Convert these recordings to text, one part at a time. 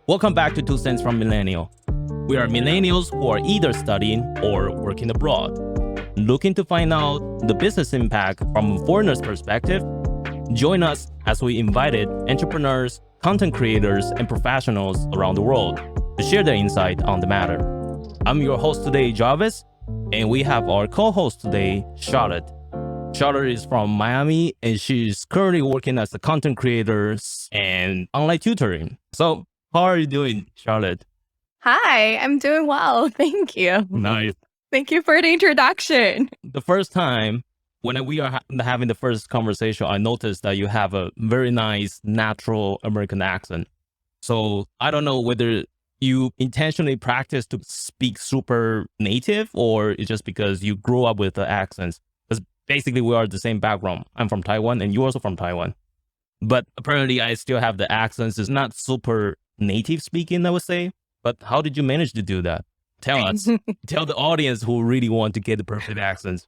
Welcome back to 2 Cents from Millennial. We are millennials who are either studying or working abroad, looking to find out the business impact from a foreigner's perspective. Join us as we invited entrepreneurs, content creators, and professionals around the world to share their insight on the matter. I'm your host today, Jarvis, and we have our co-host today, Charlotte. Charlotte is from Miami, and she's currently working as a content creator and online tutoring. So, how are you doing, Charlotte? Hi, I'm doing well. Thank you. Nice. Thank you for the introduction. The first time when we are having the first conversation, I noticed that you have a very nice, natural American accent. So I don't know whether you intentionally practice to speak super native or it's just because you grew up with the accents. Because basically we are the same background. I'm from Taiwan and you're also from Taiwan. But apparently I still have the accents. It's not super native speaking, I would say. But how did you manage to do that? Tell us. Tell the audience who really want to get the perfect accents.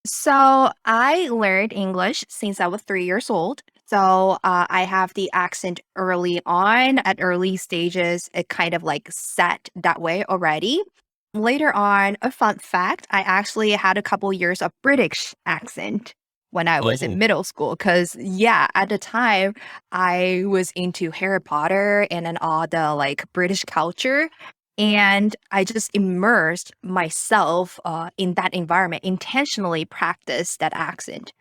So I learned English since I was 3 years old. So I have the accent early on at early stages. It kind of like set that way already. Later on, a fun fact, I actually had a couple years of British accent when I was in middle school. Because at the time I was into Harry Potter and then all the like British culture. And I just immersed myself in that environment, intentionally practiced that accent.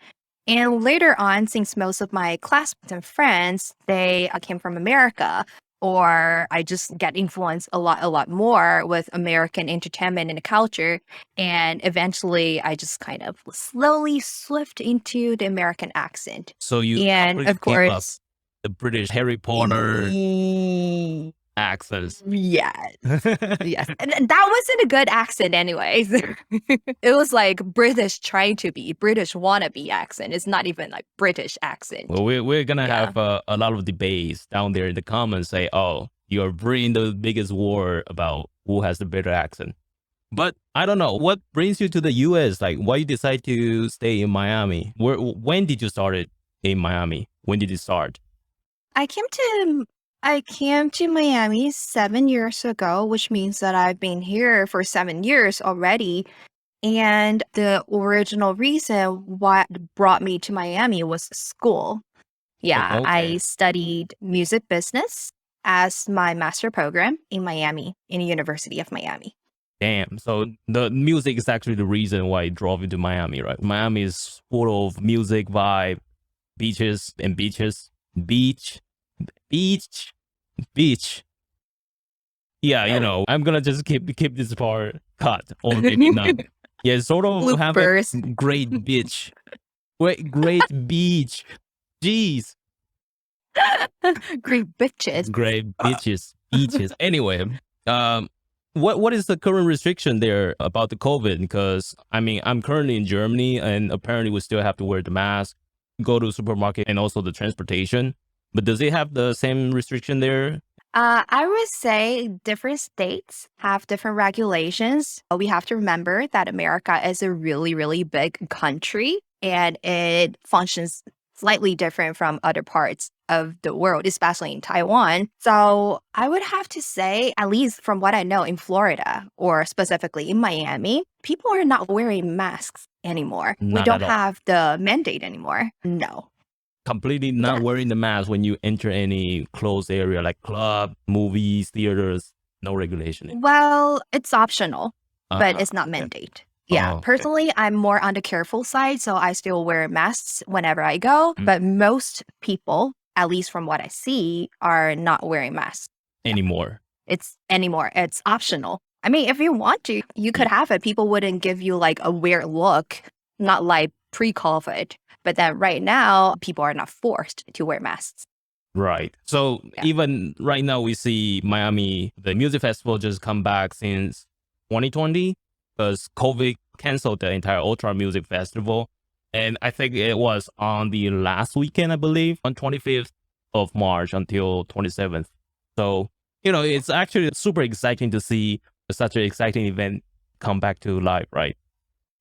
And later on, since most of my classmates and friends, they came from America, or I just get influenced a lot more with American entertainment and culture. And eventually, I just kind of slowly slipped into the American accent. So you And of course, the British Harry Potter accents. Yes. Yes. And that wasn't a good accent anyways. It was like British trying to be, British wannabe accent. It's not even like British accent. Well, we're going to have a lot of debates down there in the comments say, oh, you're bringing the biggest war about who has the better accent. But I don't know, what brings you to the US? Like, why you decide to stay in Miami? When did you start it in Miami? When did it start? I came to Miami 7 years ago, which means that I've been here for 7 years already. And the original reason what brought me to Miami was school. Yeah, Okay. I studied music business as my master program in Miami, in the University of Miami. Damn. So the music is actually the reason why I drove into Miami, right? Miami is full of music vibe, beaches and beaches, beach. Yeah, I'm gonna just keep this part cut or maybe not. Yeah, sort of have a Bloopers. great beach. Great beach. Jeez. Great bitches. Great beaches. Anyway, what is the current restriction there about the COVID? Because I mean, I'm currently in Germany and apparently we still have to wear the mask, go to the supermarket and also the transportation. But does it have the same restriction there? I would say different states have different regulations. We have to remember that America is a really, really big country and it functions slightly different from other parts of the world, especially in Taiwan. So I would have to say, at least from what I know in Florida or specifically in Miami, people are not wearing masks anymore. We Not don't at all. have the mandate anymore. No. Completely not wearing the mask when you enter any closed area like club, movies, theaters, no regulation. Well, it's optional, but it's not Okay. mandate. Yeah, Oh, okay. personally, I'm more on the careful side, so I still wear masks whenever I go. But most people, at least from what I see, are not wearing masks Anymore. It's optional. I mean, if you want to, you could have it. People wouldn't give you like a weird look, not like pre-COVID. But then right now, people are not forced to wear masks. Right. So even right now, we see Miami, the music festival just come back since 2020 because COVID canceled the entire Ultra Music Festival. And I think it was on the last weekend, I believe, on 25th of March until 27th. So, it's actually super exciting to see such an exciting event come back to life, right?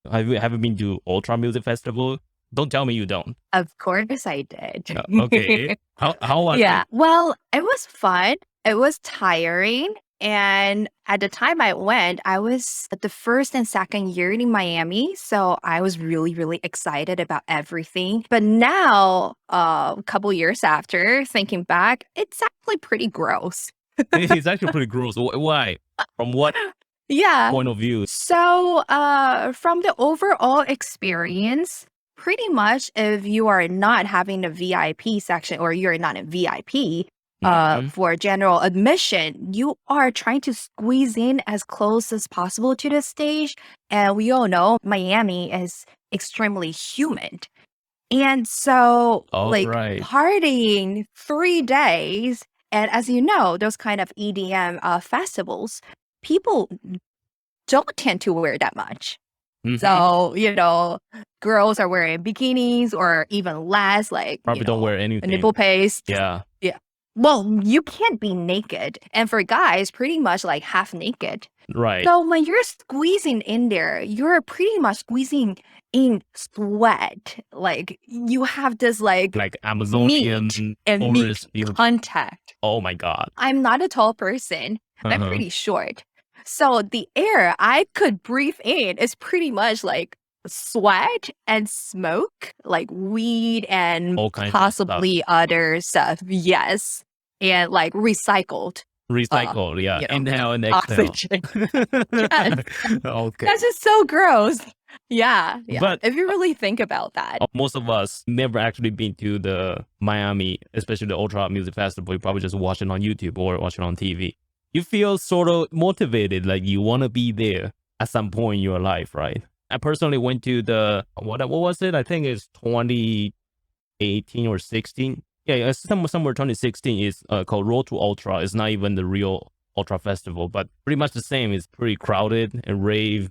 Have you been to Ultra Music Festival? Don't tell me you don't. Of course I did. Okay. How was Yeah. it? Well, it was fun. It was tiring. And at the time I went, I was at the first and second year in Miami. So I was really, really excited about everything. But now, a couple years after, thinking back, it's actually pretty gross. It's actually pretty gross. Why? From what Yeah. point of view? So, from the overall experience, pretty much if you are not having a VIP section or you're not a VIP, Mhm. for general admission, you are trying to squeeze in as close as possible to the stage. And we all know Miami is extremely humid. And so, All like, right. partying 3 days, and as you know, those kind of EDM festivals, people don't tend to wear that much. Mhm. So, girls are wearing bikinis or even less, like, Probably don't wear a anything. nipple paste. Yeah. Yeah. Well, you can't be naked. And for guys, pretty much like half naked. Right. So when you're squeezing in there, you're pretty much squeezing in sweat. Like you have this like Like Amazonian meat and meat forest. contact. Oh my God. I'm not a tall person. I'm Uh-huh. pretty short. So the air I could breathe in is pretty much like sweat and smoke, like weed and All kinds of stuff. possibly other stuff. Yes. And like recycled Recycle, yeah. you know, Inhale and exhale. oxygen. Yes. Okay. That's just so gross. Yeah. Yeah. But if you really think about that. most of us never actually been to the Miami, especially the Ultra Music Festival. You probably just watch it on YouTube or watch it on TV. You feel sort of motivated, like you want to be there at some point in your life, right? I personally went to the, what was it? I think it's 2018 or 16. Yeah, somewhere 2016 is called Road to Ultra. It's not even the real Ultra Festival, but pretty much the same. It's pretty crowded and rave.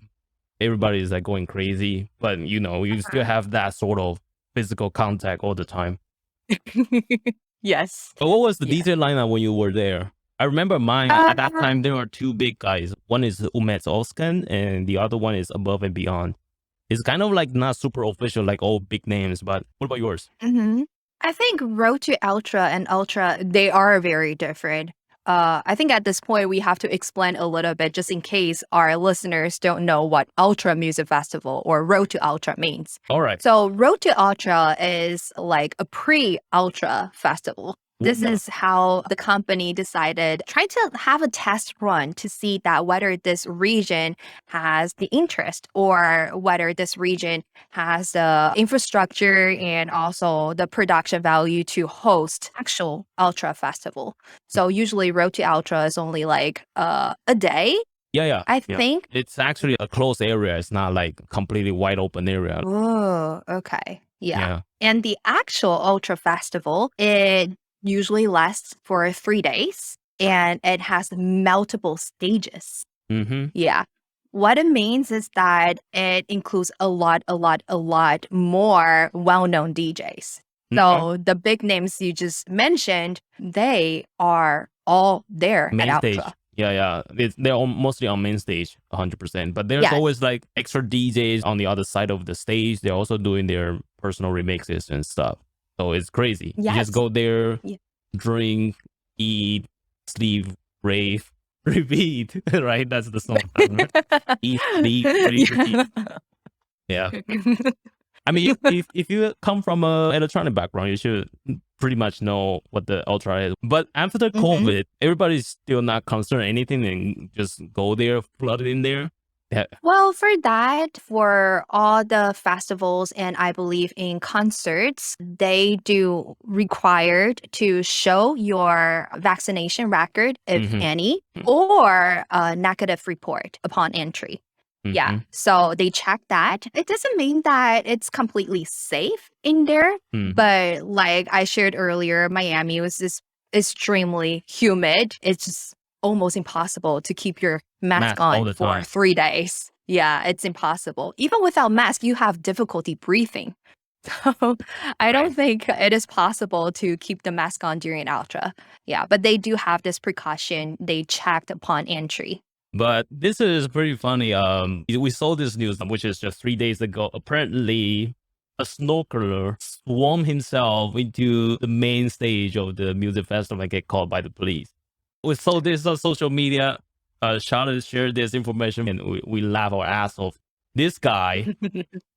Everybody is like going crazy, but you still have that sort of physical contact all the time. Yes. But what was the Yeah. DJ lineup when you were there? I remember mine at that time. There were two big guys. One is Umets Oskan, and the other one is Above and Beyond. It's kind of like not super official, like all big names. But what about yours? Mhm. I think Road to Ultra and Ultra, they are very different. I think at this point we have to explain a little bit just in case our listeners don't know what Ultra Music Festival or Road to Ultra means. All right. So Road to Ultra is like a pre-Ultra festival. This Yeah. is how the company decided, trying to have a test run to see that whether this region has the interest or whether this region has the infrastructure and also the production value to host actual Ultra festival. So usually Road to Ultra is only like a day, Yeah. I think. It's actually a closed area. It's not like completely wide open area. Oh, okay. Yeah. Yeah. And the actual Ultra Festival, it usually lasts for 3 days and it has multiple stages. Mm-hmm. Yeah. What it means is that it includes a lot more well-known DJs. So the big names you just mentioned, they are all there Main at stage. Ultra. Yeah. They're mostly on main stage, 100%. But there's Yes. always like extra DJs on the other side of the stage. They're also doing their personal remixes and stuff. So it's crazy. You Yes. just go there, Yeah. drink, eat, sleep, rave, repeat. Right? That's the song. Right? Eat, sleep, rave, repeat. Yeah. I mean, if you come from a electronic background, you should pretty much know what the Ultra is. But after the COVID, everybody's still not concerned anything and just go there, flood it in there. Yeah. Well, for that, for all the festivals and I believe in concerts, they do required to show your vaccination record, if any, or a negative report upon entry. Yeah. So they check that. It doesn't mean that it's completely safe in there, but like I shared earlier, Miami was just extremely humid. It's just almost impossible to keep your mask all on the for time. 3 days. Yeah, it's impossible. Even without mask, you have difficulty breathing. So I don't think it is possible to keep the mask on during Ultra. Yeah, but they do have this precaution. They checked upon entry. But this is pretty funny. We saw this news, which is just 3 days ago. Apparently, a snorkeler swam himself into the main stage of the music festival and get caught by the police. We saw this on social media. Charlotte shared this information and we laugh our ass off. This guy,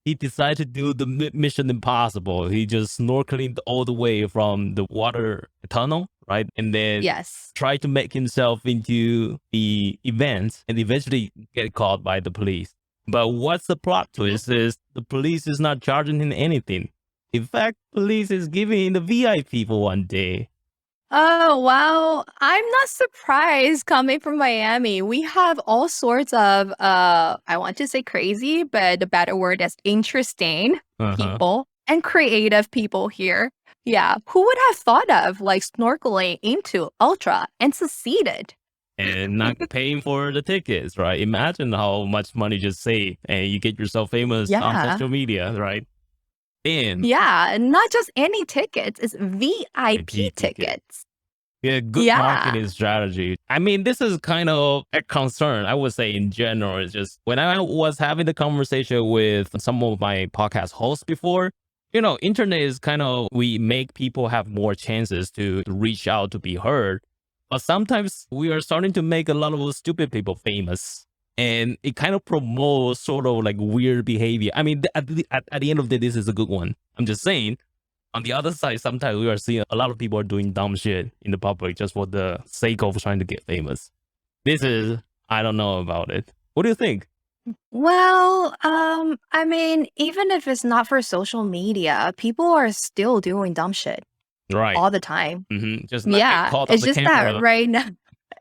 he decided to do the Mission Impossible. He just snorkeling all the way from the water tunnel, right? And then Yes. try to make himself into the event and eventually get caught by the police. But what's the plot twist is the police is not charging him anything. In fact, police is giving him the VIP for one day. Oh, wow. I'm not surprised coming from Miami. We have all sorts of I want to say crazy, but the better word is interesting people and creative people here. Yeah. Who would have thought of like snorkeling into Ultra and succeeded? And not paying for the tickets, right? Imagine how much money just saved and you get yourself famous on Yeah. social media, right? And Yeah. And not just any tickets, it's VIP ticket. tickets. Yeah, good Yeah. marketing strategy. I mean, this is kind of a concern, I would say, in general. It's just when I was having the conversation with some of my podcast hosts before, internet is kind of, we make people have more chances to reach out to be heard. But sometimes we are starting to make a lot of stupid people famous. And it kind of promotes sort of like weird behavior. I mean, at the end of the day, this is a good one. I'm just saying. On the other side, sometimes we are seeing a lot of people are doing dumb shit in the public just for the sake of trying to get famous. I don't know about it. What do you think? Well, I mean, even if it's not for social media, people are still doing dumb shit Right. all the time. Just not get caught on It's the just camera. that right now.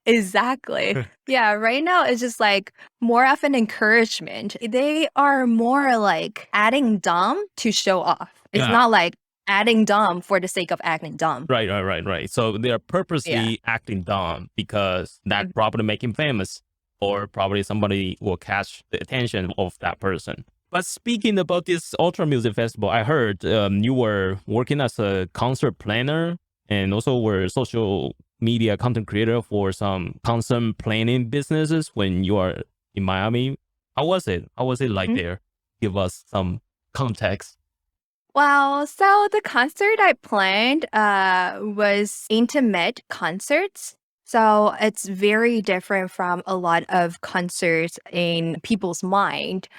Exactly. Yeah, right now it's just like more of an encouragement. They are more like adding dumb to show off. It's not like adding dumb for the sake of acting dumb. Right. So they are purposely acting dumb because that probably make him famous, or probably somebody will catch the attention of that person. But speaking about this Ultra Music Festival, I heard you were working as a concert planner and also were social media content creator for some concert planning businesses when you are in Miami. How was it? How was it like there? Give us some context. Well, so the concert I planned was intimate concerts. So it's very different from a lot of concerts in people's mind.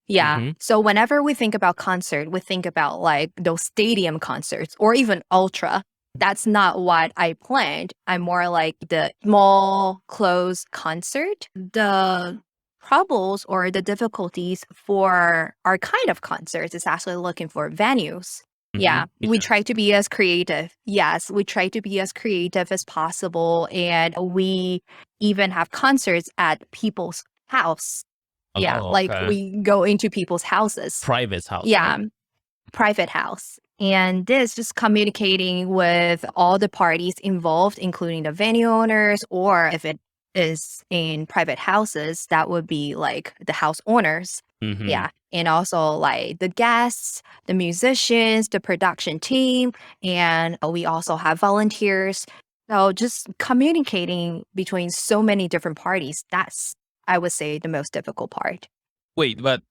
Yeah. So whenever we think about concert, we think about like those stadium concerts or even ultra. That's not what I planned. I'm more like the small, close concert. The troubles or the difficulties for our kind of concerts is actually looking for venues. Yeah, we try to be as creative. Yes, we try to be as creative as possible. And we even have concerts at people's house. Yeah, like we go into people's houses. Private house. Yeah, private house. And this just communicating with all the parties involved, including the venue owners, or if it is in private houses, that would be like the house owners. Yeah. And also like the guests, the musicians, the production team, and we also have volunteers. So just communicating between so many different parties, that's, I would say, the most difficult part. Wait, but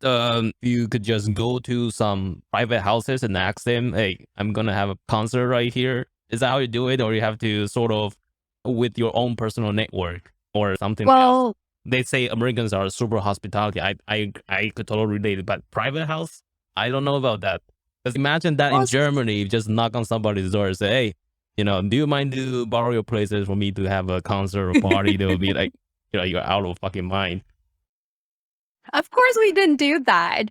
you could just go to some private houses and ask them, hey, I'm going to have a concert right here. Is that how you do it? Or you have to sort of with your own personal network or something else? They say Americans are super hospitality. I could totally relate it, but private house, I don't know about that. Because imagine that in Germany, you just knock on somebody's door and say, hey, do you mind to borrow your places for me to have a concert or party? They will be like, you're out of fucking mind. Of course, we didn't do that.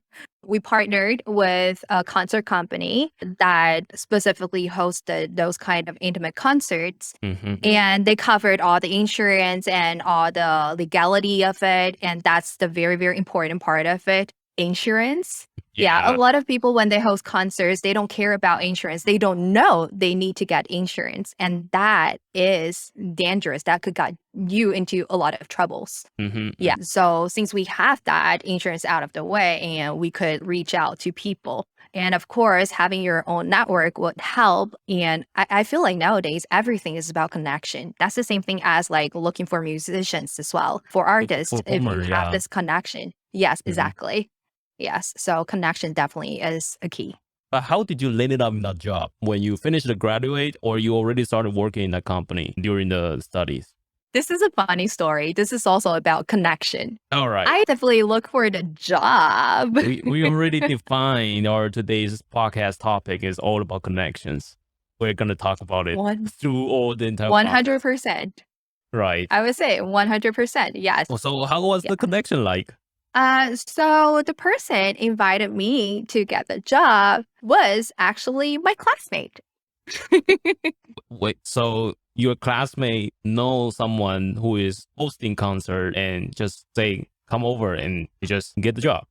We partnered with a concert company that specifically hosted those kind of intimate concerts. And they covered all the insurance and all the legality of it. And that's the very, very important part of it. Insurance. Yeah, a lot of people, when they host concerts, they don't care about insurance. They don't know they need to get insurance. And that is dangerous. That could get you into a lot of troubles. Yeah. So since we have that insurance out of the way and we could reach out to people. And of course, having your own network would help. And I feel like nowadays, everything is about connection. That's the same thing as like looking for musicians as well. For artists, if you have this connection. Yes, exactly. Yes. So connection definitely is a key. But how did you land up in that job when you finished the graduate or you already started working in that company during the studies? This is a funny story. This is also about connection. All right. I definitely look for the job. We already defined our today's podcast topic is all about connections. We're going to talk about it One through all the entire podcast. 100%. Right. I would say 100%. Yes. So how was Yeah. the connection like? So the person invited me to get the job was actually my classmate. Wait, so your classmate know someone who is hosting concert and just say, come over and you just get the job?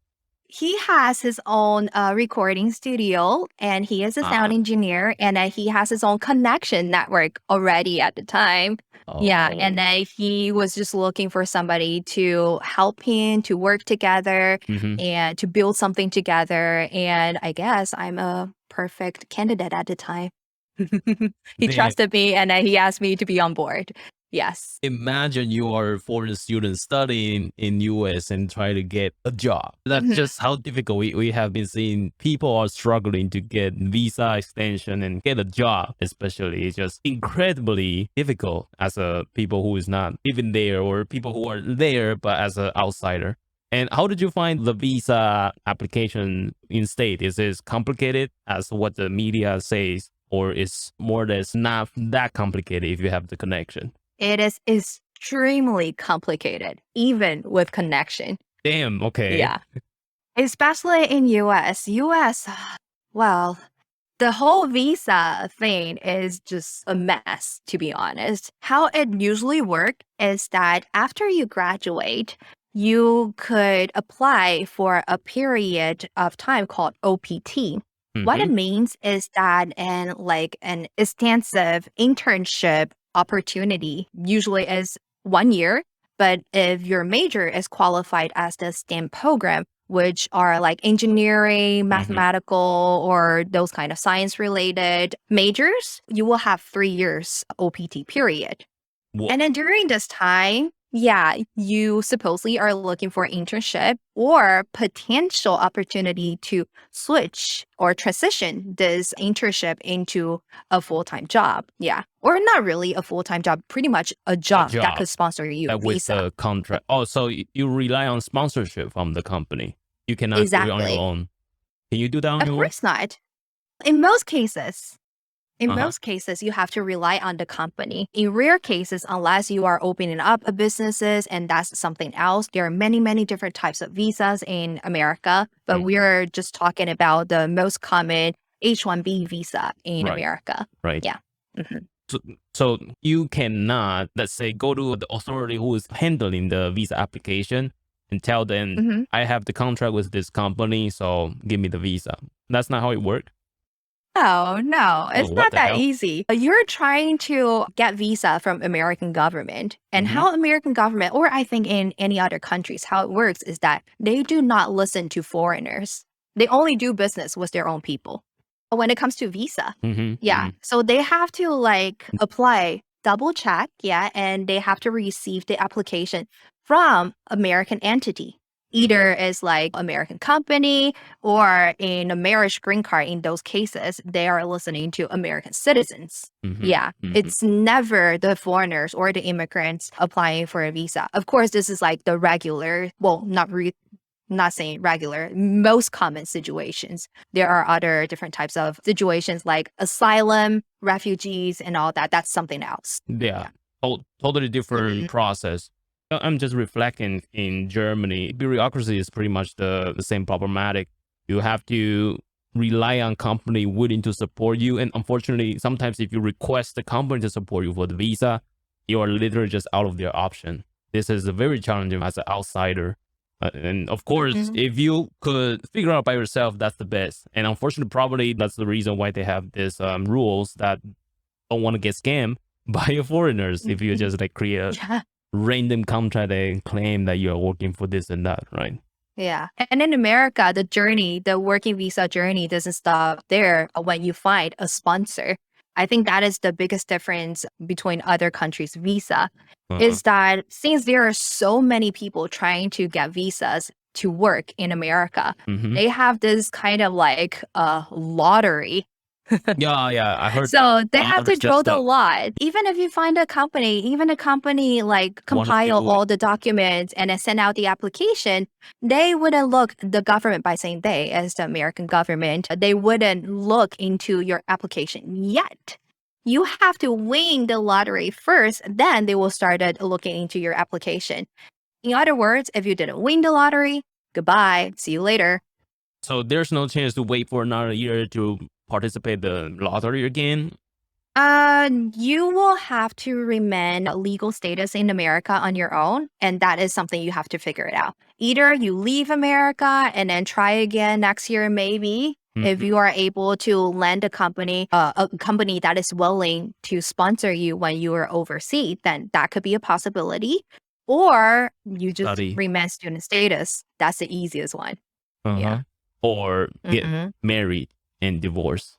He has his own recording studio and he is a sound engineer and he has his own connection network already at the time. Yeah. Oh. And then he was just looking for somebody to help him to work together Mhm. and to build something together. And I guess I'm a perfect candidate at the time. He Damn. trusted me and then he asked me to be on board. Yes. Imagine you are a foreign student studying in US and try to get a job. That's Mhm. just how difficult we have been seeing. People are struggling to get visa extension and get a job, especially. It's just incredibly difficult as a people who is not even there or people who are there but as an outsider. And how did you find the visa application in state? Is it complicated as what the media says, or is more or less not that complicated if you have the connection? It is extremely complicated, even with connection. Damn, okay. Yeah. Especially in US. US, well, the whole visa thing is just a mess, to be honest. How it usually works is that after you graduate, you could apply for a period of time called OPT. What it Mhm. means is that an extensive internship opportunity usually is 1 year, but if your major is qualified as the STEM program, which are like engineering, mathematical, or those kind of science related majors, you will have 3 years OPT period. Wha- And then during this time, yeah, you supposedly are looking for internship or potential opportunity to switch or transition this internship into a full-time job. Yeah. Or not really a full-time job, pretty much a job that job could sponsor you that with visa. the contract. Oh, so you rely on sponsorship from the company. You cannot do it on your Exactly. own. Can you do that on Of your own? course not. In most cases, Uh-huh. you have to rely on the company. In rare cases, unless you are opening up a businesses and that's something else, there are many, many different types of visas in America. But Mm. we're just talking about the most common H-1B visa in Right. America. Right. Yeah. Mhm. So you cannot, let's say, go to the authority who is handling the visa application and tell them, Mhm. I have the contract with this company, so give me the visa. That's not how it works. Oh, no, it's Oh, what not the that hell? easy. You're trying to get visa from American government and Mhm. how American government, or I think in any other countries, how it works is that they do not listen to foreigners. They only do business with their own people. When it comes to visa, Mhm. yeah. Mhm. So they have to like apply, double check, yeah, and they have to receive the application from American entity. Either is like American company or in a marriage green card. In those cases, they are listening to American citizens. Mhm. Yeah, Mhm. it's never the foreigners or the immigrants applying for a visa. Of course, this is like the regular, well, not saying regular, most common situations. There are other different types of situations like asylum, refugees, and all that. That's something else. Yeah. Totally different Mhm. process. I'm just reflecting in Germany. Bureaucracy is pretty much the same problematic. You have to rely on company willing to support you. And unfortunately, sometimes if you request the company to support you for the visa, you are literally just out of their option. This is very challenging as an outsider. And of course, Mhm. if you could figure out by yourself, that's the best. And unfortunately, probably that's the reason why they have this rules that don't want to get scammed by foreigners if you just like create a Yeah. random contract and claim that you're working for this and that, right? Yeah. And in America, the working visa journey doesn't stop there when you find a sponsor. I think that is the biggest difference between other countries' visa Uh-huh. is that since there are so many people trying to get visas to work in America, Mhm. they have this kind of like lottery Yeah, I heard that. So they have to Understand draw the stuff. line. Even if you find a company, even a company like Want to compile do it. all the documents and then send out the application, they wouldn't look the government by saying they as the American government, they wouldn't look into your application yet. You have to win the lottery first, then they will start looking into your application. In other words, if you didn't win the lottery, goodbye, see you later. So there's no chance to wait for another year to participate the lottery again. You will have to remain legal status in America on your own, and that is something you have to figure it out. Either you leave America and then try again next year, maybe. If Mhm. you are able to land a company that is willing to sponsor you when you are overseas, then that could be a possibility. Or you just Study. remain student status. That's the easiest one. Yeah. Uh-huh. Or get Mhm. married and divorce.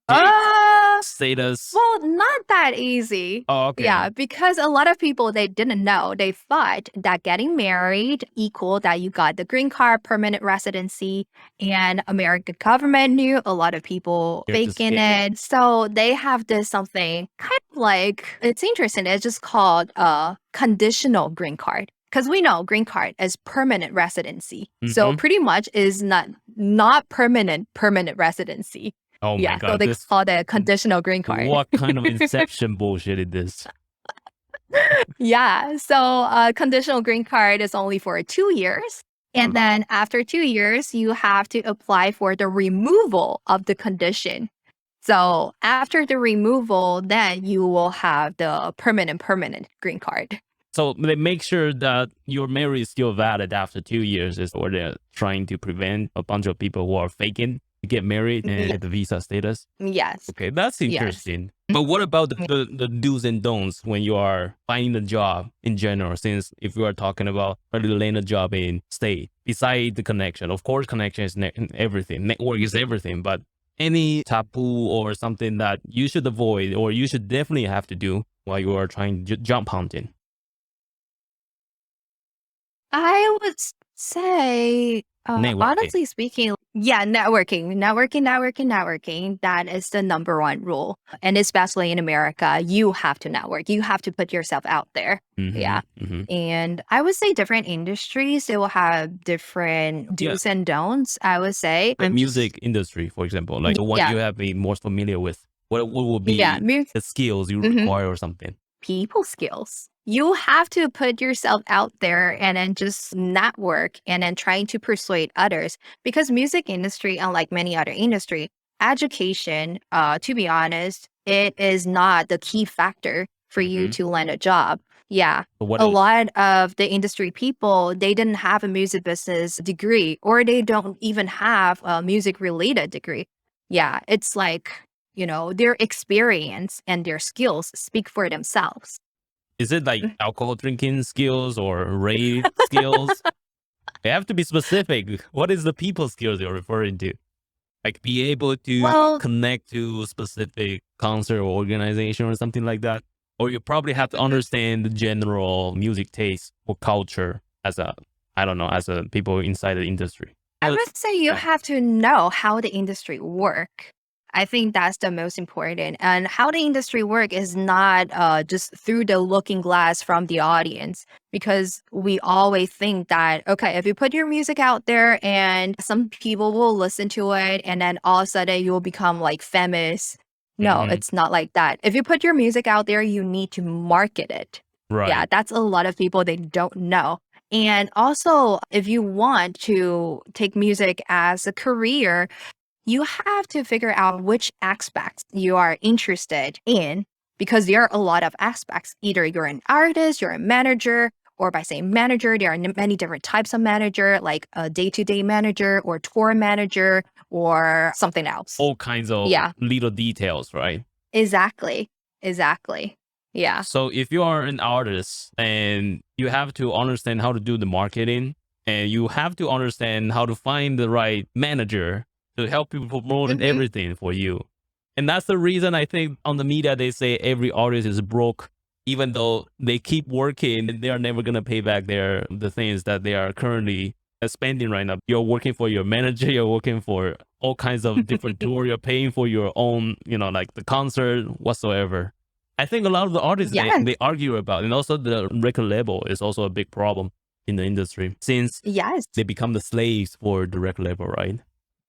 Uh, Status. Well, not that easy. Oh, okay. Yeah, because a lot of people they didn't know. They thought that getting married equal that you got the green card, permanent residency, and American government knew a lot of people They're just faking kidding. it. So they have this something kind of like it's interesting. It's just called a conditional green card. Because we know green card is permanent residency. So Mhm. pretty much is not permanent residency. Oh my Yeah, so god, they this call it a conditional green card. what kind of inception bullshit is this? Yeah, so conditional green card is only for 2 years. And then after 2 years, you have to apply for the removal of the condition. So after the removal, then you will have the permanent green card. So they make sure that your marriage is still valid after 2 years, is or they're trying to prevent a bunch of people who are faking to get married and Ye- get the visa status. Yes, Okay, that's yes. interesting. But what about the do's and don'ts when you are finding a job in general? Since if you are talking about a land a job in state, beside the connection, of course, connection is everything. Network is everything. But any taboo or something that you should avoid or you should definitely have to do while you are trying jump hunting. I would say, Networking. honestly speaking, yeah, networking. That is the number one rule. And especially in America, you have to network. You have to put yourself out there. Mm-hmm, Yeah. mm-hmm. And I would say different industries, they will have different Yeah, do's and don'ts, I would say. the music industry, for example, like the one Yeah, you have been most familiar with. What would yeah. be the skills you Mhm. require or something? People skills. You have to put yourself out there and then just network and then trying to persuade others because music industry, unlike many other industry, education, to be honest, it is not the key factor for you Mm-hmm. to land a job. Yeah. So what A is? lot of the industry people, they didn't have a music business degree or they don't even have a music related degree. Yeah. It's like, their experience and their skills speak for themselves. Is it like alcohol drinking skills or rave skills? You have to be specific. What is the people skills you're referring to? Like be able to Well, connect to a specific concert or organization or something like that? Or you probably have to understand the general music taste or culture as a, I don't know, as a people inside the industry. I would say you Yeah. have to know how the industry work. I think that's the most important. And how the industry work is not just through the looking glass from the audience, because we always think that, okay, if you put your music out there and some people will listen to it and then all of a sudden you will become like famous. No, Mhm. it's not like that. If you put your music out there, you need to market it. Yeah, Right. that's a lot of people they don't know. And also, if you want to take music as a career, you have to figure out which aspects you are interested in because there are a lot of aspects. Either you're an artist, you're a manager, or by saying manager, there are many different types of manager, like a day to day manager or tour manager or something else. All kinds of Yeah, little details, right? exactly. Exactly. Yeah. So if you are an artist and you have to understand how to do the marketing and you have to understand how to find the right manager to help you promote and Hmm. everything for you. And that's the reason I think on the media they say every artist is broke, even though they keep working and they are never gonna pay back the things that they are currently spending right now. You're working for your manager, you're working for all kinds of different tour. You're paying for your own, like the concert whatsoever. I think a lot of the artists, Yes. they argue about, and also the record label is also a big problem in the industry since Yes. they become the slaves for the record label, right?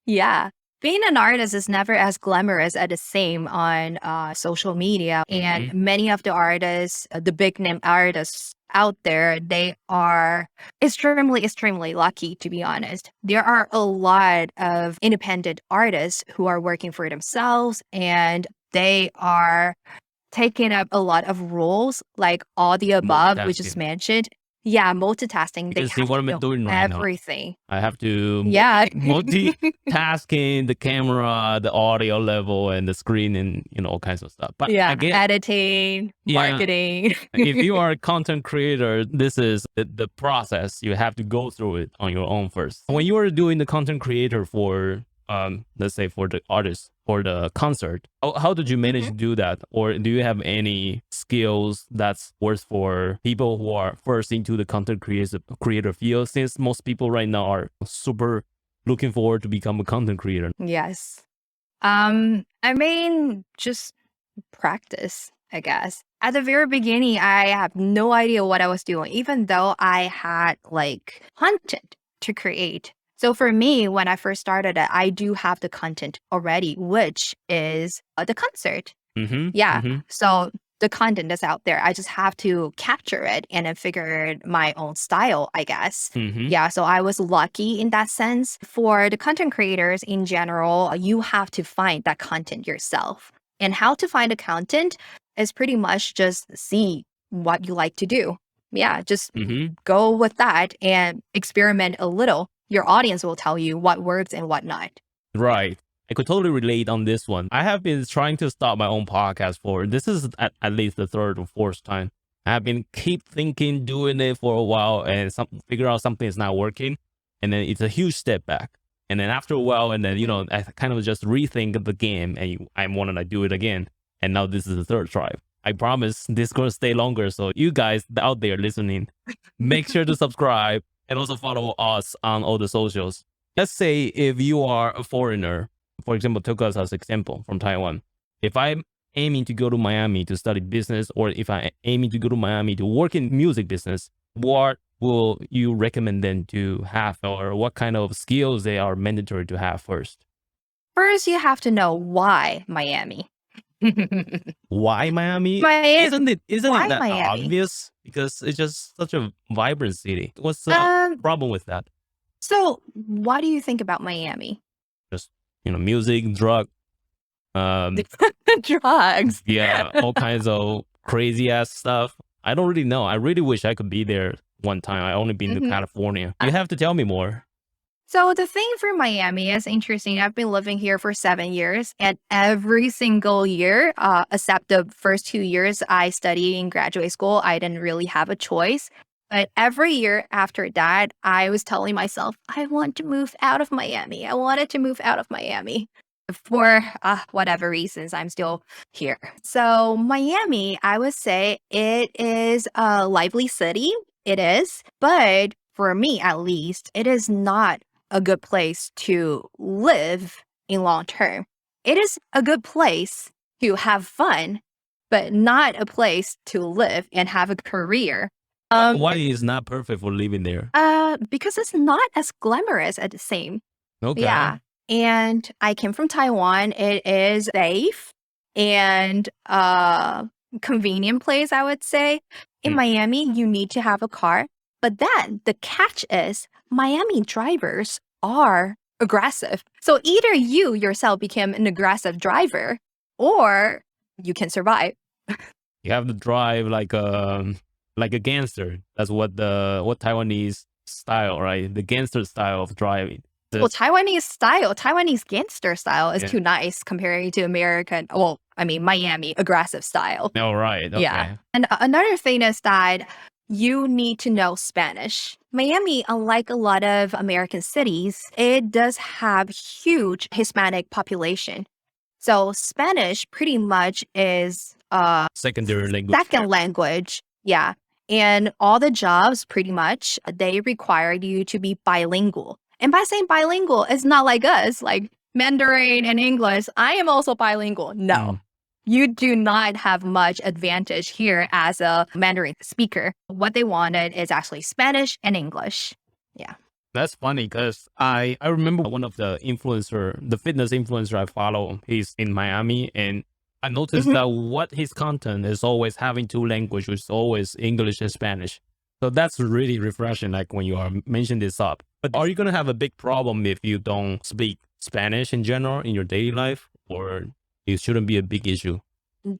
Yeah. Being an artist is never as glamorous as the same on social media. And many of the artists, the big name artists out there, they are extremely, extremely lucky, to be honest. There are a lot of independent artists who are working for themselves, and they are taking up a lot of roles, like all the above, we just Multitasking. mentioned. Yeah, multitasking. They You see have what to I'm know doing right now. everything. I have to Yeah. multitasking the camera, the audio level, and the screen, and all kinds of stuff. But Yeah, I get, editing, yeah, marketing. if you are a content creator, this is the process. You have to go through it on your own first. When you are doing the content creator for, let's say for the artist or the concert, how did you manage to do that? Or do you have any skills that's worth for people who are first into the content creator field? Since most people right now are super looking forward to become a content creator. Yes. I mean, just practice, I guess. At the very beginning, I have no idea what I was doing, even though I had like content to create. So for me, when I first started it, I do have the content already, which is the concert. Yeah. So the content is out there. I just have to capture it and then figure my own style, I guess. Yeah. So I was lucky in that sense. For the content creators in general, you have to find that content yourself. And how to find the content is pretty much just see what you like to do. Yeah. Just go with that and experiment a little. Your audience will tell you what works and what not. Right. I could totally relate on this one. I have been trying to start my own podcast for, this is at least the third or fourth time. I have been keep thinking, doing it for a while and figure out something is not working. And then it's a huge step back. And then after a while, and then, I kind of just rethink the game and I want to do it again. And now this is the third try. I promise this is going to stay longer. So you guys out there listening, make sure to subscribe and also follow us on all the socials. Let's say if you are a foreigner, for example, took us as example from Taiwan. If I'm aiming to go to Miami to study business, or if I'm aiming to go to Miami to work in music business, what will you recommend them to have, or what kind of skills they are mandatory to have first? First, you have to know why Miami. Why Miami? Isn't it that Miami? obvious? Because it's just such a vibrant city. What's the problem with that? So what do you think about Miami? Just, music, drugs. Drugs. Yeah, all kinds of crazy ass stuff. I don't really know. I really wish I could be there one time. I only been to California. You have to tell me more. So the thing for Miami is interesting. I've been living here for 7 years, and every single year, except the first 2 years I studied in graduate school, I didn't really have a choice. But every year after that, I was telling myself, I want to move out of Miami. I wanted to move out of Miami. For whatever reasons, I'm still here. So Miami, I would say it is a lively city. It is. But for me, at least, it is not a good place to live in long term. It is a good place to have fun, but not a place to live and have a career. Why is not perfect for living there? Because it's not as glamorous at the same. Okay. Yeah. And I came from Taiwan. It is safe and convenient place, I would say. In Miami, you need to have a car. But then the catch is Miami drivers are aggressive. So either you yourself become an aggressive driver or you can survive. You have to drive like a gangster. That's what Taiwanese style, right? The gangster style of driving. Well, Taiwanese gangster style is too nice compared to American, Miami aggressive style. Oh, right. Okay. Yeah. And another thing is that you need to know Spanish. Miami, unlike a lot of American cities, it does have huge Hispanic population. So Spanish pretty much is secondary language. Second language. Yeah. And all the jobs pretty much, they require you to be bilingual. And by saying bilingual, it's not like us. Like Mandarin and English. I am also bilingual. No. Mm. You do not have much advantage here as a Mandarin speaker. What they wanted is actually Spanish and English. Yeah. That's funny because I remember one of the fitness influencer I follow, he's in Miami, and I noticed Mhm. that what his content is always having two languages, which is always English and Spanish. So that's really refreshing, like when you are mentioning this up. But are you gonna have a big problem if you don't speak Spanish in general in your daily life, or it shouldn't be a big issue?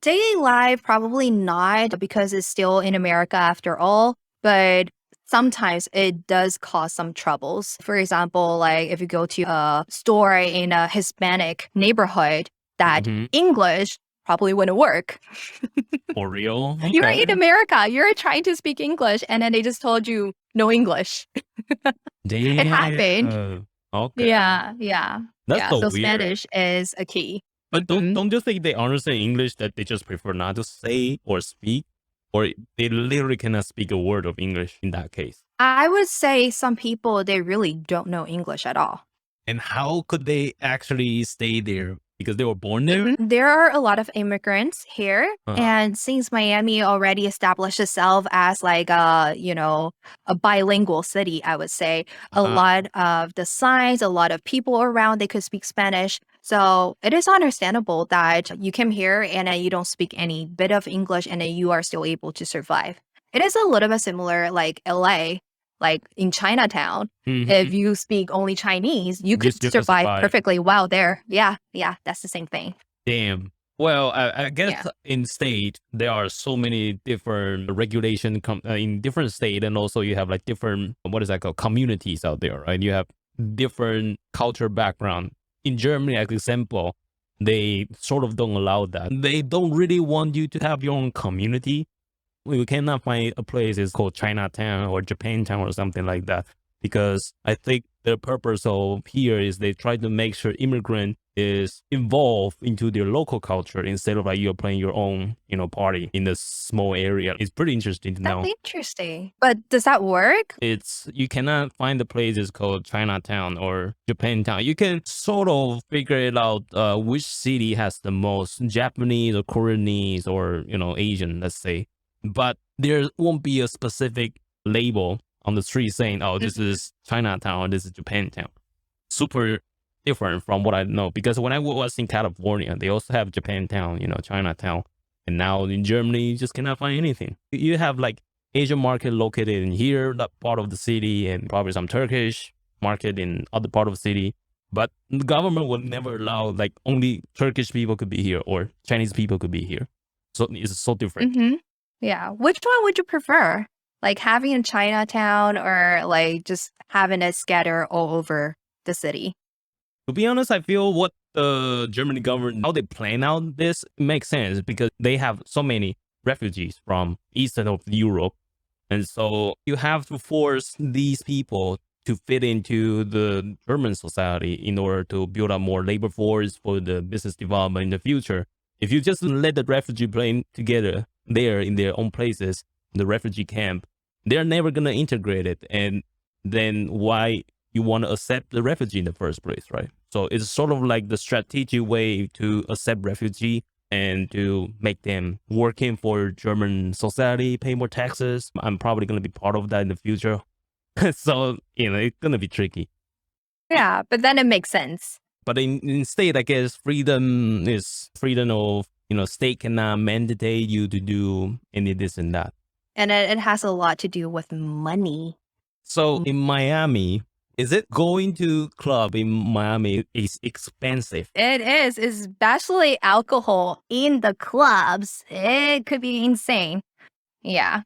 Daily life, probably not because it's still in America after all, but sometimes it does cause some troubles. For example, like if you go to a store in a Hispanic neighborhood, that Hmm. English probably wouldn't work. For real? You're in Okay. America, you're trying to speak English, and then they just told you no English. It happened. Damn. Okay. Yeah, yeah, That's yeah. so So weird. Spanish is a key. But Mhm. don't you think they understand English that they just prefer not to say or speak, or they literally cannot speak a word of English in that case? I would say some people, they really don't know English at all. And how could they actually stay there because they were born there? There are a lot of immigrants here, Uh, and since Miami already established itself as like a bilingual city, I would say a uh, lot of the signs, a lot of people around, they could speak Spanish. So it is understandable that you came here and then you don't speak any bit of English and then you are still able to survive. It is a little bit similar like LA, like in Chinatown. If mhm. you speak only Chinese, you You could still can survive survive. perfectly well there. Yeah, yeah, that's the same thing. Damn. Well, I Yeah. guess in state there are so many different regulation in different state, and also you have like different what is that called communities out there, right? You have different culture background. In Germany, as example, they sort of don't allow that. They don't really want you to have your own community. We cannot find a place is called Chinatown or Japantown or something like that because I think the purpose of here is they try to make sure immigrant is involved into their local culture instead of like you're playing your own, party in a small area. It's pretty interesting to That's know. interesting. But does that work? It's you cannot find the places called Chinatown or Japantown. You can sort of figure it out which city has the most Japanese or Koreanese or Asian, let's say. But there won't be a specific label on the street saying, "Oh, this Mhm. is Chinatown or this is Japantown." Super different from what I know because when I was in California, they also have Japantown, Chinatown, and now in Germany, you just cannot find anything. You have like Asian market located in here, that part of the city, and probably some Turkish market in other part of the city. But the government would never allow like only Turkish people could be here or Chinese people could be here. So it's so different. Mhm. Yeah. Which one would you prefer? Like having in Chinatown or like just having it scatter all over the city? To be honest, I feel what the German government, how they plan out this makes sense because they have so many refugees from eastern of Europe. And so you have to force these people to fit into the German society in order to build up more labor force for the business development in the future. If you just let the refugee plane together there in their own places, the refugee camp, they're never gonna integrate it. And then why you want to accept the refugee in the first place, right? So it's sort of like the strategic way to accept refugee and to make them working for German society, pay more taxes. I'm probably going to be part of that in the future. So, it's going to be tricky. Yeah, but then it makes sense. But in state, I guess freedom is freedom of, state cannot mandate you to do any this and that. And it has a lot to do with money. So in Miami, is it going to club in Miami is expensive? It is, especially alcohol in the clubs. It could be insane. Yeah.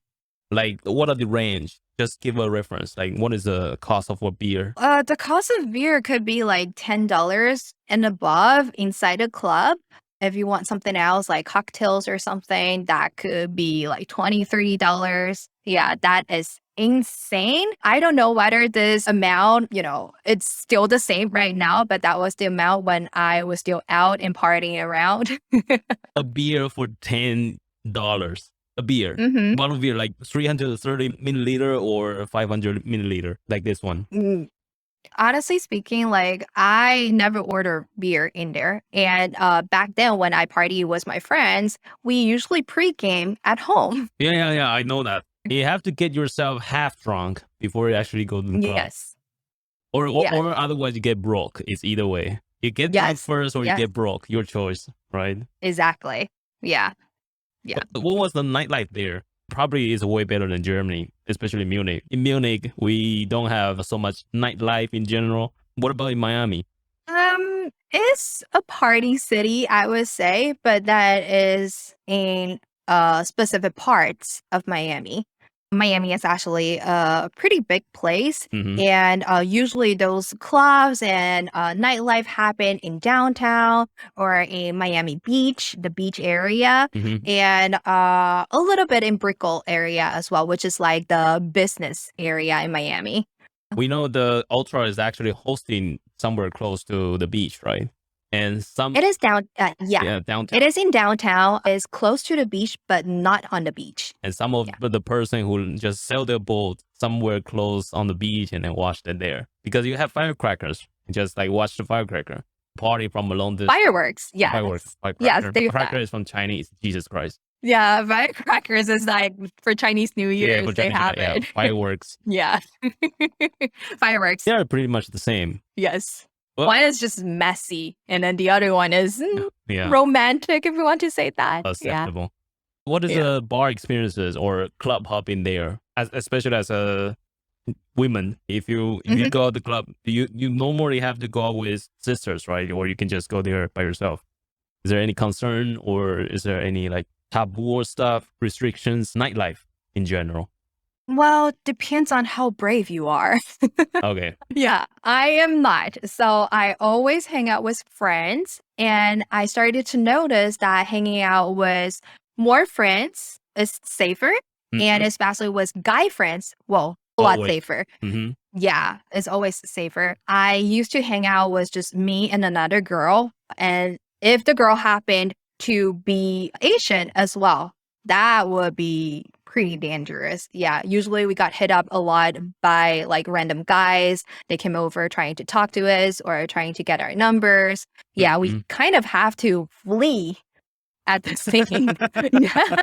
Like, what are the range? Just give a reference. Like, what is the cost of a beer? The cost of beer could be like $10 and above inside a club. If you want something else like cocktails or something, that could be like $23. Yeah, that is insane. I don't know whether this amount, it's still the same right now, but that was the amount when I was still out and partying around. A beer for $10. A beer. hmm Bottle of beer, like 330 milliliter or 500 milliliter, like this one. Honestly speaking, like I never order beer in there. And back then when I party with my friends, we usually pregame at home. Yeah. I know that. You have to get yourself half drunk before you actually go to the club, Yes. Yes. or otherwise you get broke. It's either way. You get drunk Yes. first, or you Yes. get broke. Your choice, right? Exactly. Yeah. Yeah. What was the nightlife there? Probably is way better than Germany, especially Munich. In Munich, we don't have so much nightlife in general. What about in Miami? It's a party city, I would say, but that is in specific parts of Miami. Miami is actually a pretty big place, Hmm. and usually those clubs and nightlife happen in downtown or in Miami Beach, the beach area, Hmm. and a little bit in Brickell area as well, which is like the business area in Miami. We know the Ultra is actually hosting somewhere close to the beach, right? And some, It is yeah. yeah, downtown. It is in downtown. It's close to the beach, but not on the beach. And some of Yeah. the person who just sell their boat somewhere close on the beach and then watch it there, because you have firecrackers, just like watch the firecracker party from along this Fireworks. Yes. fireworks. Yes, Firecracker. they do Cracker that. is from Chinese. Jesus Christ. Yeah, firecrackers is like for Chinese New Yeah, Year's, for they Chinese. have Yeah, it. fireworks. Yeah. Fireworks. They are pretty much the same. Yes. Well, One is just messy, and then the other one is yeah, romantic, if you want to say that. Yeah. acceptable. What is Yeah. the bar experiences or club hopping there, especially as a women? If you Mhm. go to the club, you normally have to go out with sisters, right? Or you can just go there by yourself. Is there any concern, or is there any like taboo or stuff, restrictions, nightlife in general? Well, depends on how brave you are. Okay. Yeah, I am not. So I always hang out with friends, and I started to notice that hanging out with more friends is safer, and Hmm. especially with guy friends, well, a lot Always. safer. Hmm. Yeah, it's always safer. I used to hang out with just me and another girl, and if the girl happened to be Asian as well, that would be pretty dangerous. Yeah, usually we got hit up a lot by like random guys. They came over trying to talk to us or trying to get our numbers. Yeah, we Hmm. kind of have to flee at the scene. Yeah.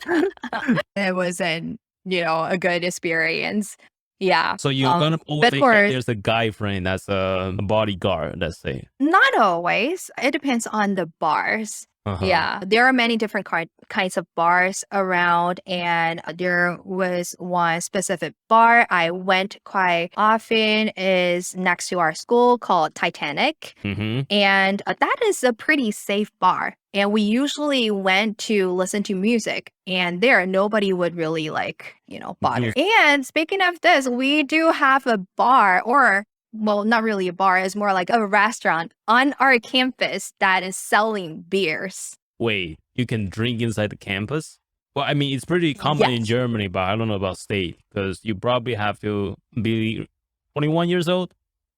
It wasn't, a good experience. Yeah. So you're gonna always But think that for there's a guy friend that's a bodyguard, let's say. not always. It depends on the bars. Uh-huh. Yeah, there are many different kinds of bars around, and there was one specific bar I went quite often is next to our school called Titanic, Mm-hmm. and that is a pretty safe bar. And we usually went to listen to music, and there nobody would really like, bother. And speaking of this, we do have a bar or well, not really a bar, it's more like a restaurant on our campus that is selling beers. Wait, you can drink inside the campus? Well, I mean, it's pretty common in Yes. Germany, but I don't know about state, because you probably have to be 21 years old,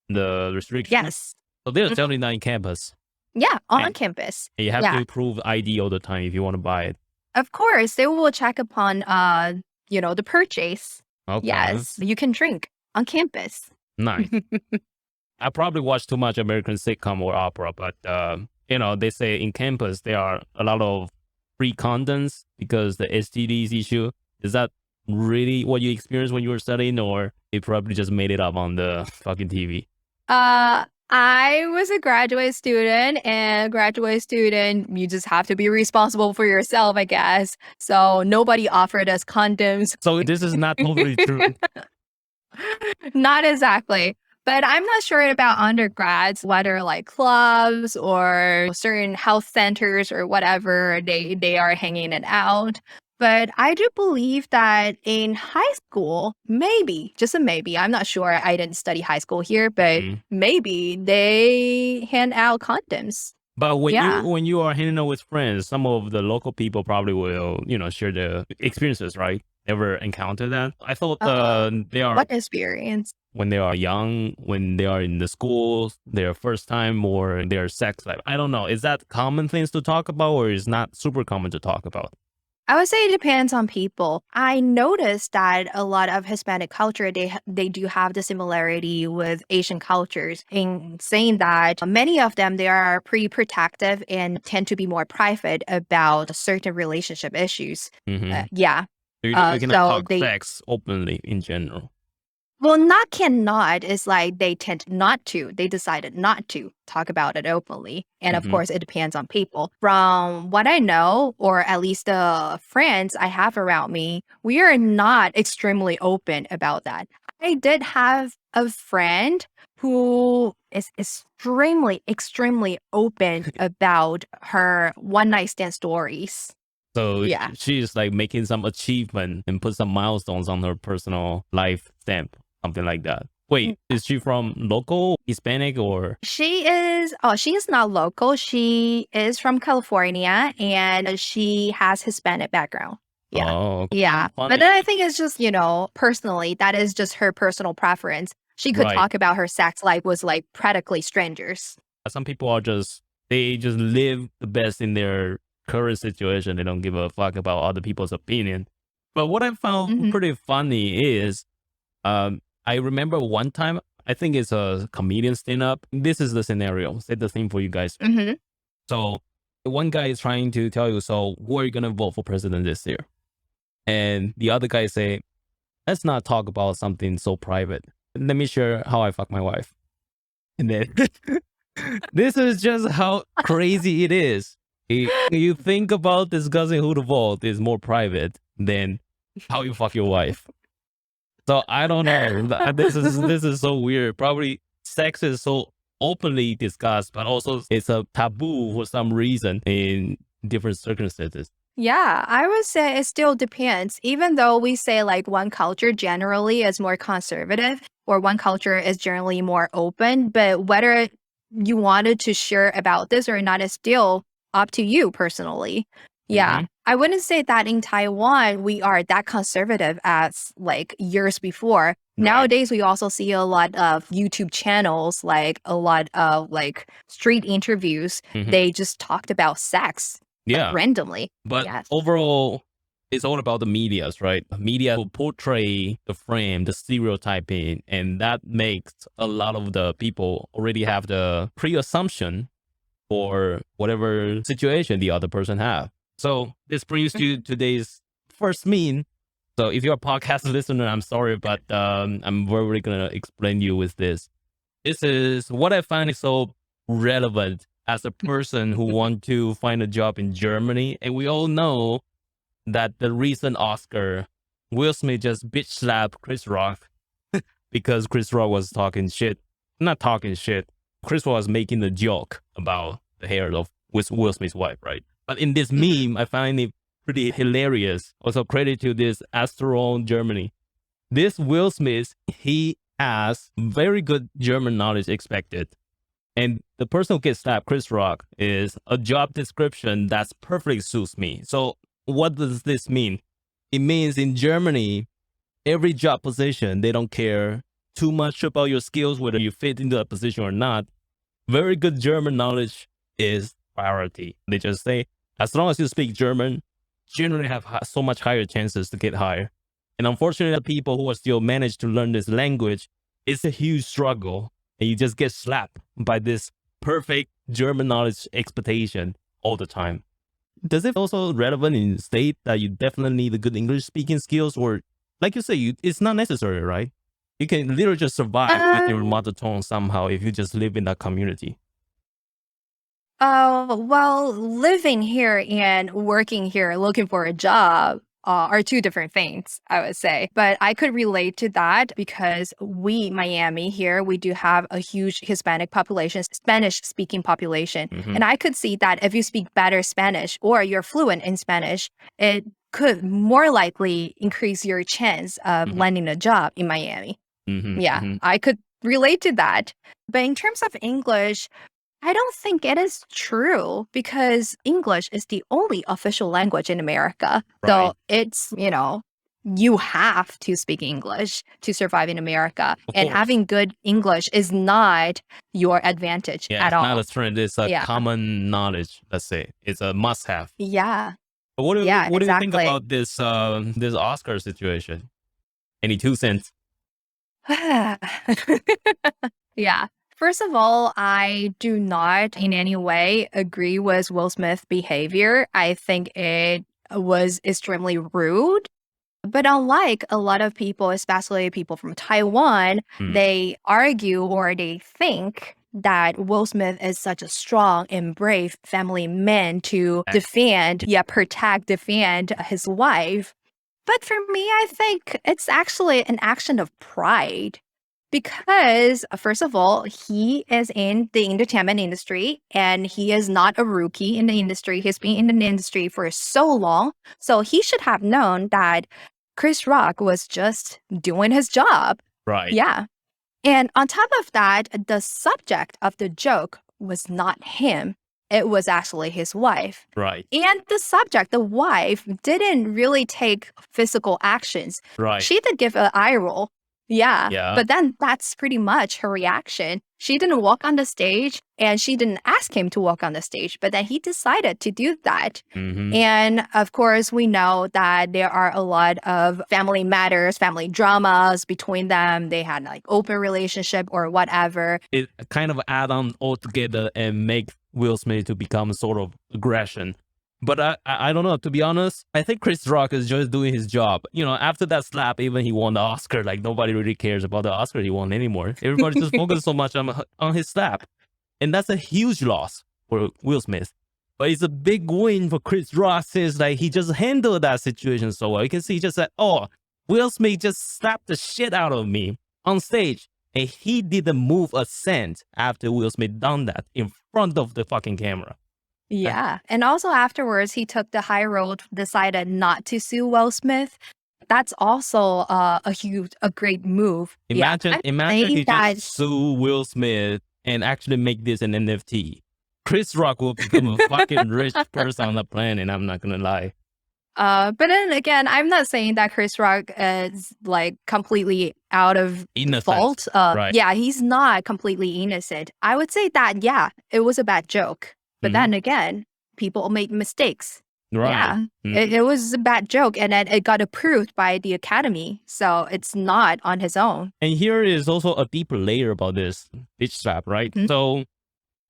the restriction. Yes. So they're Mhm. selling that in campus. Yeah, on And campus. you have Yeah. to prove ID all the time if you want to buy it. Of course, they will check upon the purchase. Okay. Yes, you can drink on campus. Nice. I probably watch too much American sitcom or opera, but they say in campus there are a lot of free condoms because the STDs issue. Is that really what you experienced when you were studying, or you probably just made it up on the fucking TV? I was a graduate student, and graduate student, you just have to be responsible for yourself, I guess. So nobody offered us condoms. So this is not totally true. Not exactly. But I'm not sure about undergrads, whether like clubs or certain health centers or whatever they are hanging it out. But I do believe that in high school, maybe, just a maybe, I'm not sure. I didn't study high school here, but Mhm. maybe they hand out condoms. But when Yeah. you are hanging out with friends, some of the local people probably will, share the experiences, right? Ever encounter that? I thought they are What experience? when they are young, when they are in the schools, their first time or their sex life. I don't know. Is that common things to talk about, or is not super common to talk about? I would say it depends on people. I noticed that a lot of Hispanic culture, they do have the similarity with Asian cultures in saying that many of them, they are pretty protective and tend to be more private about certain relationship issues. Mm-hmm. Yeah. So you cannot So talk sex openly in general. well, not cannot is like they tend not to. They decided not to talk about it openly. And of Mm-hmm. course, it depends on people. From what I know, or at least the friends I have around me, we are not extremely open about that. I did have a friend who is extremely open about her one night stand stories. So Yeah. she's like making some achievement and put some milestones on her personal life stamp, something like that. Wait, is she from local Hispanic or? She is not local. She is from California and she has Hispanic background. Yeah. Oh, Yeah. But funny. then I think it's just, personally, that is just her personal preference. She could Right. talk about her sex life with like practically strangers. Some people are they just live the best in their current situation. They don't give a fuck about other people's opinion. But what I found Mhm. pretty funny is, I remember one time, I think it's a comedian stand up. This is the scenario. Say the same for you guys. Mhm. So one guy is trying to tell you, so who are you going to vote for president this year? And the other guy say, let's not talk about something so private. Let me share how I fuck my wife. And then this is just how crazy it is. You think about discussing who to vote is more private than how you fuck your wife. So I don't know. This is so weird. Probably sex is so openly discussed, but also it's a taboo for some reason in different circumstances. Yeah, I would say it still depends. Even though we say like one culture generally is more conservative or one culture is generally more open, but whether you wanted to share about this or not is still up to you personally. Yeah. Mm-hmm. I wouldn't say that in Taiwan we are that conservative as like years before. Right. Nowadays we also see a lot of YouTube channels, like a lot of like street interviews. Mm-hmm. They just talked about sex Yeah. randomly. But Yes. overall, it's all about the medias, right? Media will portray the frame, the stereotyping, and that makes a lot of the people already have the pre-assumption for whatever situation the other person have. So this brings to today's first meme. So if you're a podcast listener, I'm sorry, but I'm very gonna explain you with this. This is what I find is so relevant as a person who want to find a job in Germany. And we all know that the recent Oscar, Will Smith just bitch slapped Chris Rock because Chris Rock was talking shit. Not talking shit. Chris Rock was making a joke about the hair of Will Smith's wife, right? But in this meme, I find it pretty hilarious. Also credit to this Astro Germany. This Will Smith, he has very good German knowledge expected. And the person who gets slapped, Chris Rock, is a job description that's perfectly suits me. So what does this mean? It means in Germany, every job position, they don't care too much about your skills, whether you fit into a position or not. Very good German knowledge is priority. They just say, as long as you speak German, generally have so much higher chances to get hired. And unfortunately, the people who are still managed to learn this language, it's a huge struggle. And you just get slapped by this perfect German knowledge expectation all the time. Does it also relevant in the state that you definitely need the good English speaking skills? Or like you say, it's not necessary, right? You can literally just survive with your mother tongue somehow if you just live in that community. Well, living here and working here, looking for a job are two different things, I would say. But I could relate to that because Miami here, we do have a huge Hispanic population, Spanish speaking population. Mhm. And I could see that if you speak better Spanish or you're fluent in Spanish, it could more likely increase your chance of landing a job in Miami. Yeah, I could relate to that. But in terms of English, I don't think it is true because English is the only official language in America. Right. So it's, you have to speak English to survive in America. Of And course. having good English is not your advantage Yeah, at it's all. not a trend. It's a Yeah. common knowledge, let's say. It's a must have. Yeah. What do Yeah, what do you think exactly. about this Oscar situation? Any 2 cents? Yeah. First of all, I do not in any way agree with Will Smith's behavior. I think it was extremely rude. But unlike a lot of people, especially people from Taiwan, Mm. they argue or they think that Will Smith is such a strong and brave family man to protect, defend his wife. But for me, I think it's actually an action of pride. Because, first of all, he is in the entertainment industry and he is not a rookie in the industry. He's been in the industry for so long. So he should have known that Chris Rock was just doing his job. Right. Yeah. And on top of that, the subject of the joke was not him, it was actually his wife. Right. And the subject, the wife, didn't really take physical actions. Right. She did give an eye roll. Yeah. Yeah. But then that's pretty much her reaction. She didn't walk on the stage and she didn't ask him to walk on the stage, but then he decided to do that. Mhm. And of course, we know that there are a lot of family matters, family dramas between them. They had like open relationship or whatever. It kind of add on all together and make Will Smith to become sort of aggression. But I don't know. To be honest, I think Chris Rock is just doing his job. You know, after that slap, even he won the Oscar. Like nobody really cares about the Oscar he won anymore. Everybody just focuses so much on his slap, and that's a huge loss for Will Smith. But it's a big win for Chris Rock since like he just handled that situation so well. You can see he just said, "Oh, Will Smith just slapped the shit out of me on stage." And he didn't move a cent after Will Smith done that in front of the fucking camera. Yeah. And also afterwards, he took the high road, decided not to sue Will Smith. That's also a great move. Imagine he that just sue Will Smith and actually make this an NFT. Chris Rock will become a fucking rich person on the planet. I'm not gonna lie. But then again, I'm not saying that Chris Rock is like completely out of Innocent, fault. right. Yeah, he's not completely innocent. I would say that, yeah, it was a bad joke. But then again, people make mistakes. Right. Yeah, it was a bad joke and then it got approved by the Academy. So it's not on his own. And here is also a deeper layer about this bitch slap, right? Mhm. So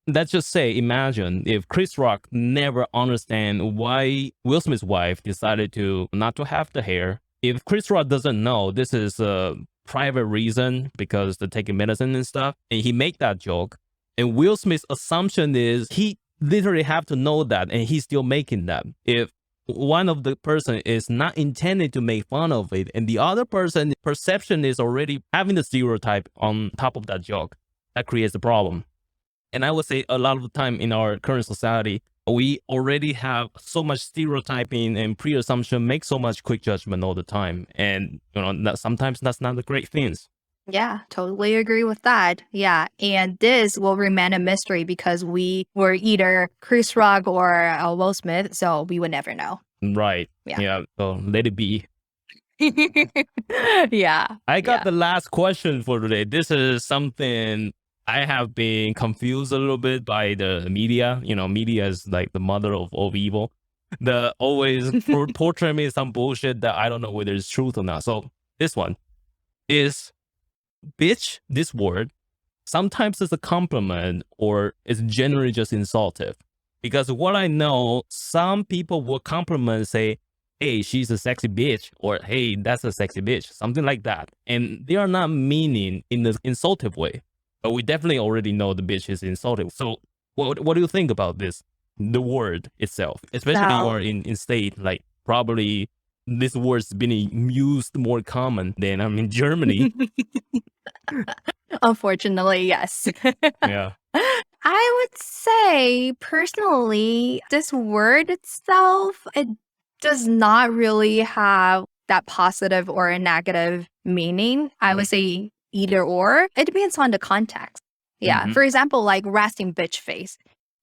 let's just say, imagine if Chris Rock never understand why Will Smith's wife decided to not to have the hair. If Chris Rock doesn't know this is a private reason because they're taking medicine and stuff, and he make that joke, and Will Smith's assumption is he literally have to know that, and he's still making that. If one of the person is not intended to make fun of it, and the other person perception is already having the stereotype on top of that joke, that creates a problem. And I would say a lot of the time in our current society, we already have so much stereotyping and pre-assumption, make so much quick judgment all the time. And, you know, sometimes that's not the great things. Yeah, totally agree with that. Yeah. And this will remain a mystery because we were either Chris Rock or Will Smith. So we would never know. Right. Yeah. So let it be. Yeah. I got the last question for today. This is something I have been confused a little bit by the media. You know, media is like the mother of evil. The always portray me some bullshit that I don't know whether it's truth or not. So this one is bitch, this word, sometimes it's a compliment or it's generally just insultive. Because what I know, some people will compliment, say, hey, she's a sexy bitch, or hey, that's a sexy bitch, something like that. And they are not meaning in the insultive way. But we definitely already know the bitch is insultive. So what do you think about this? The word itself, especially you are in state, like probably this word's been used more common than I'm in Germany. Unfortunately, yes. Yeah. I would say personally, this word itself, it does not really have that positive or a negative meaning. I would say either or. It depends on the context. Yeah. For example, like resting bitch face.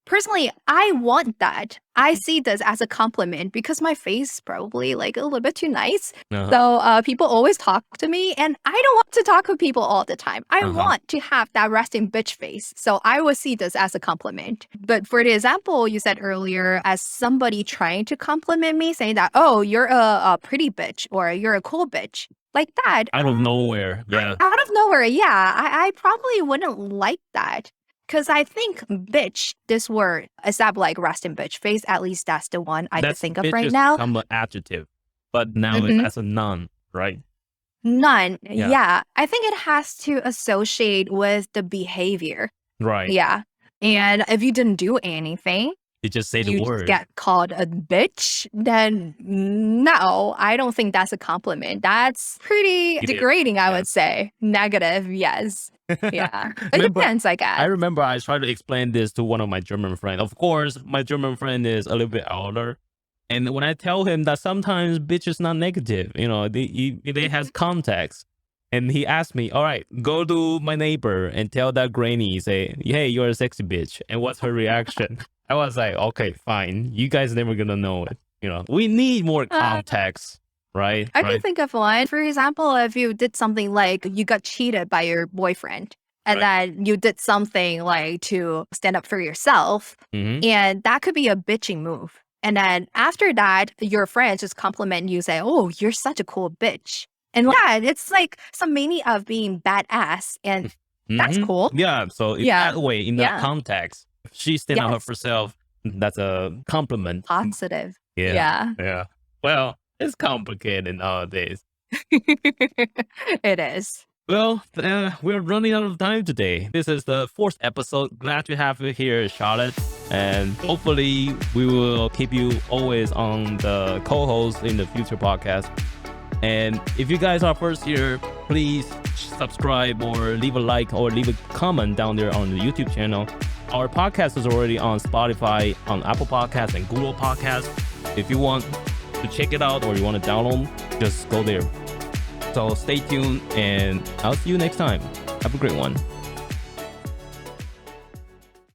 Personally, I want that. I see this as a compliment because my face is probably like a little bit too nice. Uh-huh. So people always talk to me, and I don't want to talk with people all the time. I Uh-huh. want to have that resting bitch face. So I would see this as a compliment. But for the example you said earlier, as somebody trying to compliment me, saying that, oh, you're a pretty bitch or you're a cool bitch, like that. Out of nowhere. Yeah. Out of nowhere, yeah. I probably wouldn't like that. Because I think bitch, this word, except like resting bitch face, at least that's the one I could That's think of bitch right just now. become an adjective, but now it's Mhm. as a noun, right? None. Yeah. Yeah. I think it has to associate with the behavior. Right. Yeah. And if you didn't do anything, You just say the you word. get called a bitch, then no, I don't think that's a compliment. That's pretty It is. degrading, I Yeah. would say. Negative, yes. Yeah. It Remember- depends, I guess. I remember I tried to explain this to one of my German friends. Of course, my German friend is a little bit older. And when I tell him that sometimes bitch is not negative, they has context. And he asked me, all right, go to my neighbor and tell that granny, say, hey, you're a sexy bitch. And what's her reaction? I was like, okay, fine. You guys never gonna know it. We need more context, right? I right? can think of one. For example, if you did something like you got cheated by your boyfriend, and then you did something like to stand up for yourself, Mhm. and that could be a bitching move. And then after that, your friends just compliment you, say, "Oh, you're such a cool bitch." And yeah, it's like some meaning of being badass, and that's Mhm. cool. Yeah, so in Yeah. that way, in that Yeah. context, if she stand up Yes. for herself, that's a compliment. Positive. Yeah. Yeah. Well, it's complicated nowadays. It is. Well, we're running out of time today. This is the 4th episode. Glad to have you here, Charlotte. And hopefully we will keep you always on the co-host in the future podcast. And if you guys are first here, please subscribe or leave a like or leave a comment down there on the YouTube channel. Our podcast is already on Spotify, on Apple Podcasts, and Google Podcasts. If you want to check it out or you want to download, just go there. So stay tuned, and I'll see you next time. Have a great one.